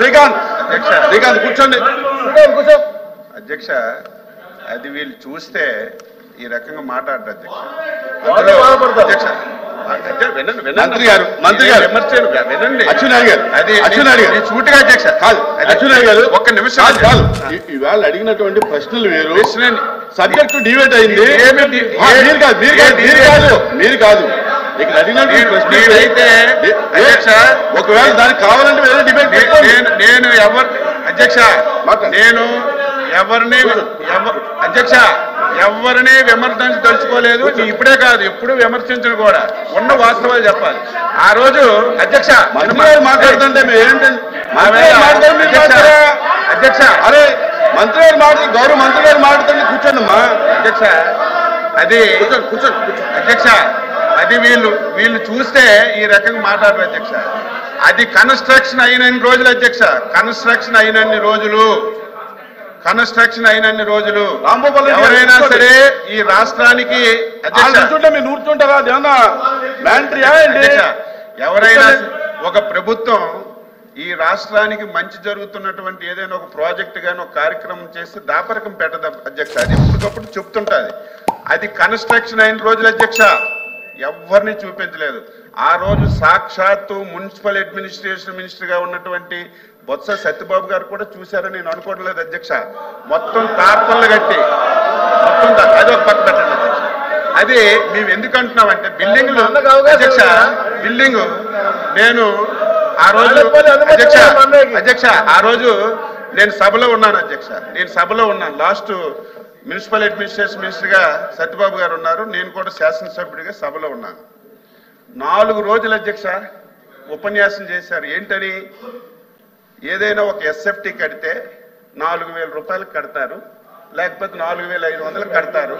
శ్రీకాంత్ కూర్చోండి. అధ్యక్ష, అది వీళ్ళు చూస్తే ఈ రకంగా మాట్లాడరు అధ్యక్ష. మంత్రి గారు వినండి. అచ్చెన్నాయుడు గారు అది సూటిగా అధ్యక్ష కాదు. అచ్చెన్నాయుడు గారు ఒక్క నిమిషం కాదు. ఇవాళ అడిగినటువంటి ప్రశ్నలు వేరు, సబ్జెక్టు డిబేట్ అయింది. మీరు కాదు ఇక్కడ అడిగినటువంటి ప్రశ్నలు అయితే అధ్యక్ష, ఒకవేళ దానికి కావాలంటే వేరే డిబేట్. నేను అధ్యక్ష నేను ఎవరిని అధ్యక్ష ఎవరిని విమర్శించదలుచుకోలేదు. ఇప్పుడే కాదు, ఎప్పుడు విమర్శించను కూడా. ఉన్న వాస్తవాలు చెప్పాలి. ఆ రోజు అధ్యక్ష మాట్లాడుతుంటే అధ్యక్ష అరే మంత్రి గారు మాట్లాడు, గౌరవ మంత్రి గారు మాట్లాడుతుంటే కూర్చోండమ్మా. అధ్యక్ష అది కూర్చోండి అధ్యక్ష. అది వీళ్ళు చూస్తే ఈ రకంగా మాట్లాడరు అధ్యక్ష. అది కన్స్ట్రక్షన్ అయినన్ని రోజులు అధ్యక్ష, కన్స్ట్రక్షన్ అయినన్ని రోజులు ఎవరైనా సరే ఈ రాష్ట్రానికి మీరు నూర్చుంటారా? ఎవరైనా ఒక ప్రభుత్వం ఈ రాష్ట్రానికి మంచి జరుగుతున్నటువంటి ఏదైనా ఒక ప్రాజెక్ట్ కానీ ఒక కార్యక్రమం చేస్తే దాపరకం పెట్టదు అధ్యక్ష. అది ఎప్పటికప్పుడు చెప్తుంటది. అది కన్స్ట్రక్షన్ అయిన రోజులు అధ్యక్ష ఎవరిని చూపించలేదు. ఆ రోజు సాక్షాత్తు మున్సిపల్ అడ్మినిస్ట్రేషన్ మినిస్టర్ గా ఉన్నటువంటి బొత్స సత్యబాబు గారు కూడా చూశారని నేను అనుకోవడం లేదు అధ్యక్ష. మొత్తం తార్పళ్ళు కట్టి మొత్తం అది ఒక పక్క పెట్టండి అధ్యక్ష. అది మేము ఎందుకు అంటున్నామంటే బిల్డింగ్లు అధ్యక్ష, బిల్డింగ్ నేను ఆ రోజు అధ్యక్ష ఆ రోజు నేను సభలో ఉన్నాను అధ్యక్ష. లాస్ట్ మున్సిపల్ అడ్మినిస్ట్రేషన్ మినిస్టర్ గా సత్యబాబు గారు ఉన్నారు, నేను కూడా శాసనసభ్యుడిగా సభలో ఉన్నాను. 4 రోజులు అధ్యక్ష ఉపన్యాసం చేశారు. ఏంటని, ఏదైనా ఒక ఎస్ఎఫ్టీ కడితే 4,000 రూపాయలకు కడతారు, లేకపోతే 4,500 కడతారు.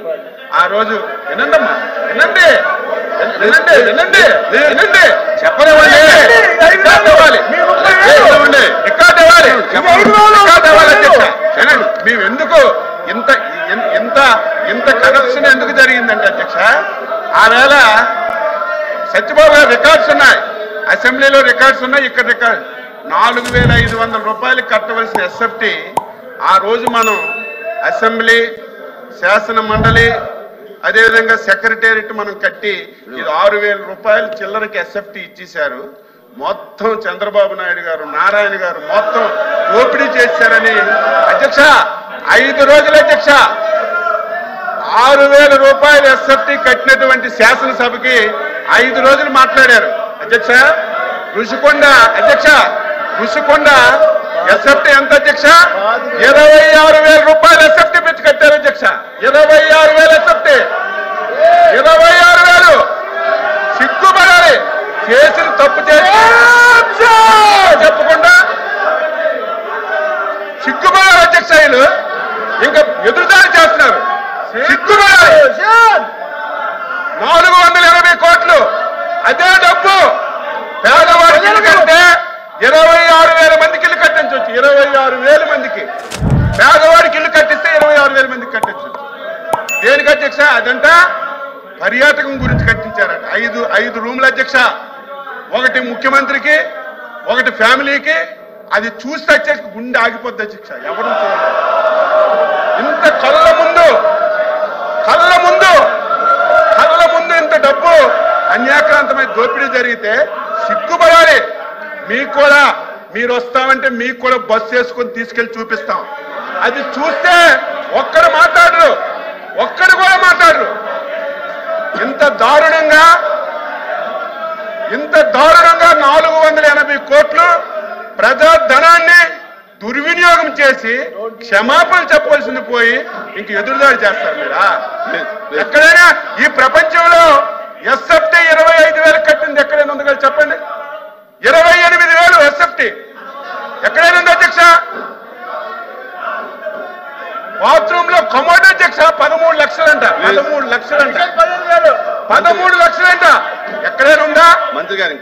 ఆ రోజు వినండమ్మా, వినండి చెప్పనివ్వండి, రికార్డు ఇవ్వాలి అధ్యక్ష. వినండి, మేము ఎందుకు ఇంత కరప్షన్ ఎందుకు జరిగిందంటే అధ్యక్ష, ఆ వేళ సత్యబాబు గారు రికార్డ్స్ ఉన్నాయి, అసెంబ్లీలో రికార్డ్స్ ఉన్నాయి, ఇక్కడ రికార్డ్ 4,500 రూపాయలు కట్టవలసిన ఎస్ఎఫ్టీ ఆ రోజు మనం అసెంబ్లీ, శాసన మండలి, అదేవిధంగా సెక్రటేరియట్ మనం కట్టి ఇది 6,000 రూపాయలు చిల్లరకి ఎస్ఎఫ్టీ ఇచ్చేశారు. మొత్తం చంద్రబాబు నాయుడు గారు, నారాయణ గారు మొత్తం దోపిడీ చేశారని అధ్యక్ష 5 రోజులు అధ్యక్ష 6,000 రూపాయలు ఎస్ఎఫ్టీ కట్టినటువంటి శాసనసభకి 5 రోజులు మాట్లాడారు అధ్యక్ష. ఋషికొండ ఎస్ఎఫ్టీ ఎంత అధ్యక్ష? 26,000 రూపాయలు ఎస్ఎఫ్టీ పెట్టి కట్టారు అధ్యక్ష. 26,000 ఎస్ఎఫ్టీ, 26,000. సిగ్గుపడాలి, చేసిన తప్పు చేసి చెప్పకుండా సిగ్గుపడాలి అధ్యక్ష. వీళ్ళు ఇంకా ఎదురుదాడి చేస్తున్నారు. సిగ్గుపడాలి. 480 కోట్లు అదే డబ్బు పేదవాడికి ఇల్లు కడితే 26,000 మందికి ఇల్లు కట్టించవచ్చు. 26,000 మందికి పేదవాడికి ఇల్లు కట్టిస్తే 26,000 మందికి కట్టించవచ్చు. దేనికి అధ్యక్ష? అదంట పర్యాటకం గురించి కట్టించారట. 5 రూములు అధ్యక్ష, ఒకటి ముఖ్యమంత్రికి, ఒకటి ఫ్యామిలీకి. అది చూస్తే అధ్యక్ష గుండె ఆగిపోద్ది అధ్యక్ష. ఎవరు చూడాలి ఇంత కళ్ళ ముందు ఇంత డబ్బు అన్యాక్రాంతమైన దోపిడీ జరిగితే సిగ్గుపడాలి. మీకు కూడా మీరు వస్తామంటే మీకు కూడా బస్సు వేసుకొని తీసుకెళ్లి చూపిస్తాం. అది చూస్తే ఒక్కడు కూడా మాట్లాడరు. ఇంత దారుణంగా 480 కోట్లు ప్రజాధనాన్ని దుర్వినియోగం చేసి క్షమాపణ చెప్పవలసింది పోయి ఇంక ఎదురుదాడి చేస్తారు మీరా? ఎక్కడైనా ఈ ప్రపంచంలో ఎస్ఎఫ్టీ 25,000 కట్టింది ఎక్కడైనా ఉంది కదా చెప్పండి? 28,000 ఎస్ఎఫ్టీ ఎక్కడైనా ఉంది అధ్యక్ష? బాత్రూమ్ లో కమోడ్ అధ్యక్ష 13 లక్షలంట. 13 లక్షలంట. ఎక్కడైనా ఉందా? మంత్రి గారు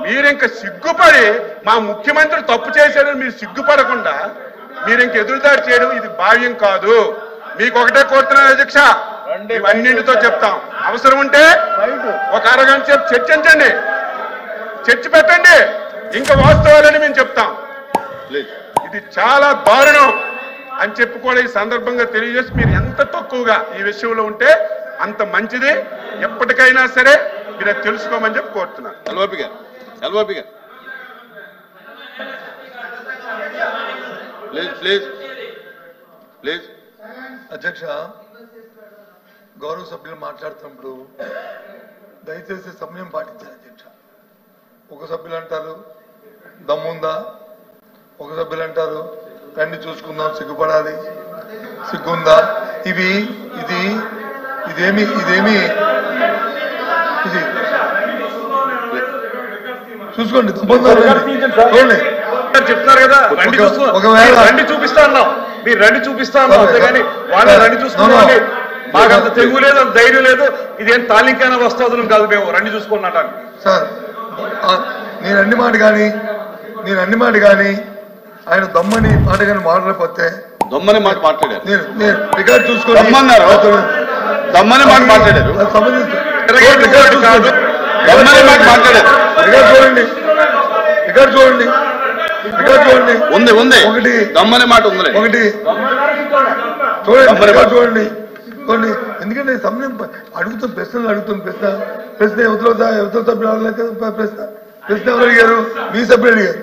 మీరు ఇంకా సిగ్గుపడి మా ముఖ్యమంత్రి తప్పు చేశాడని మీరు సిగ్గుపడకుండా మీరు ఇంక ఎదురుదాడి చేయడం ఇది భావ్యం కాదు. మీకు ఒకటే కోరుతున్నాను అధ్యక్ష, ఇవన్నింటితో చెప్తాం. అవసరం ఉంటే ఒక అరగంట సేపు చర్చించండి, చర్చ పెట్టండి, ఇంకా వాస్తవాలని మేము చెప్తాం. ఇది చాలా దారుణం అని చెప్పి కూడా ఈ సందర్భంగా తెలియజేసి మీరు ఎంత తక్కువగా ఈ విషయంలో ఉంటే అంత మంచిది. ఎప్పటికైనా సరే మీరు అది తెలుసుకోమని చెప్పి కోరుతున్నాను. ఎల్ఓపి గారు ప్లీజ్. అధ్యక్ష, గౌరవ సభ్యులు మాట్లాడుతున్నప్పుడు దయచేసి సమయం పాటించాలి అధ్యక్ష. ఒక సభ్యులు అంటారు దమ్ముందా, ఒక సభ్యులు అంటారు రండి చూసుకుందాం, సిగ్గుపడాలి, సిగ్గుందా, ఇదేమి చూసుకోండి. చెప్తున్నారు కదా ఒకవేళ రండి చూపిస్తా అన్నాం, మీరు రండి చూపిస్తా అన్నాం, అంతేగాని వాళ్ళు రండి చూసుకున్నాం. మాకు అంత తెలుగు లేదు, అంత ధైర్యం లేదు. ఇదేం తాలింకైనా వస్తాదులం కాదు, మేము రండి చూసుకున్నట్టు. సార్ నేను అన్ని మాట కానీ ఆయన దమ్మని మాట కానీ మాట్లాడకపోతే దమ్మని మాట మాట్లాడారు. నేను రికార్డు చూసుకొని దమ్మని మాట మాట్లాడారు. రికార్డు చూడండి. ఉంది ఒకటి దమ్మని మాట ఉంది. ఒకటి చూడండి. ఎందుకంటే సమయం అడుగుతున్న ప్రశ్న ఎవరితో సభ్యులు అడగలేదు. ప్రశ్న ఎవరు అడిగారు? మీ సభ్యులు అడిగారు.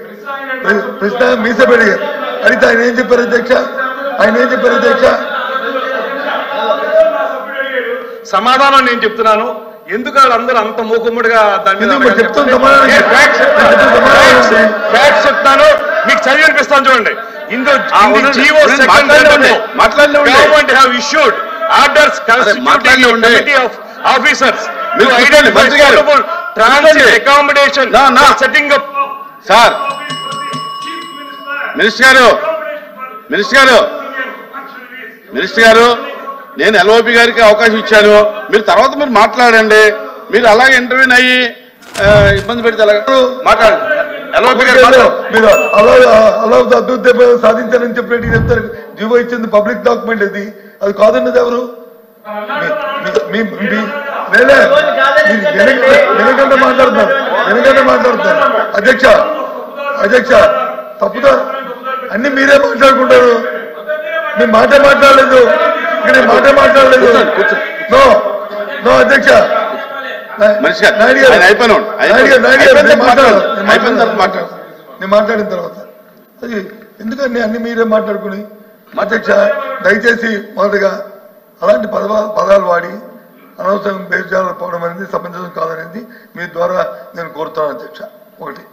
అడిగితే ఆయన ఏం చెప్పారు అధ్యక్ష? సమాధానం నేను చెప్తున్నాను. ఎందుకు వాళ్ళందరూ అంత మూకుమ్మడిగా చెప్తాను, చెప్తాను, మీకు చదివి అనిపిస్తాను చూడండి. Government have issued orders officers transit accommodation setting up. Sir minister గారు నేను ఎల్ఓపి గారికి అవకాశం ఇచ్చాను. మీరు తర్వాత మీరు మాట్లాడండి. మీరు అలాగే ఇంటర్వ్యూని అయ్యి ఇబ్బంది పెడితే మాట్లాడండి. ఎల్ఓపి గారు మీరు అలా సాధించాలని చెప్పినట్టు చెప్తారు. జీవో ఇచ్చింది పబ్లిక్ డాక్యుమెంట్, అది కాదన్నది ఎవరు? వెనకంటే మాట్లాడుతున్నారు అధ్యక్ష తప్పుతా అన్ని మీరే మాట్లాడుకుంటారు. మేము మాట్లాడలేదు. నో అధ్యక్ష, నేను మాట్లాడిన తర్వాత అది ఎందుకండి అన్ని మీరే మాట్లాడుకుని. అధ్యక్ష దయచేసి మొదటిగా అలాంటి పదాలు వాడి అనవసరం బేజాలు పోవడం అనేది సమంజసం కాదనేది మీ ద్వారా నేను కోరుతాను అధ్యక్ష. ఒకటి